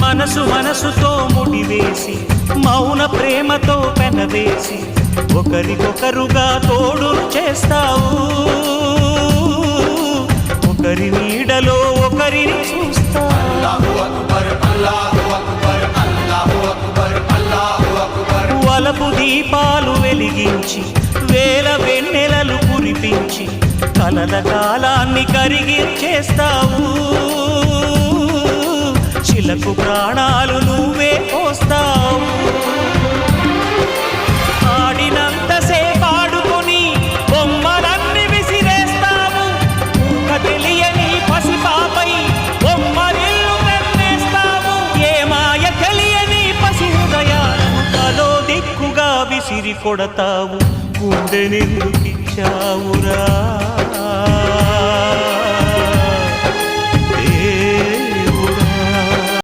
మనసు మనసుతో ముడివేసి మౌన ప్రేమతో పెనవేసి ఒకరికొకరుగా తోడును చేస్తావు. ఒకరి నీడలో ఒకరిని చూస్తావు. వలపు దీపాలు వెలిగించి వేల వెన్నెలలు కురిపించి కలల కాలాన్ని కరిగించేస్తావు. శిలకు ప్రాణాలు నువ్వే పోస్తావు. ఆడినంతసేపు ఆడుకొని బొమ్మలన్నీ విసిరేస్తావు. ఊహ తెలియని పసిపాపై బొమ్మరిల్లు తెన్నేస్తావు. ఏ మాయ తెలియని పసి హృదయాలను తలో దిక్కుగా విసిరి కొడతావు. గుండె నిందుకిచ్చావురా.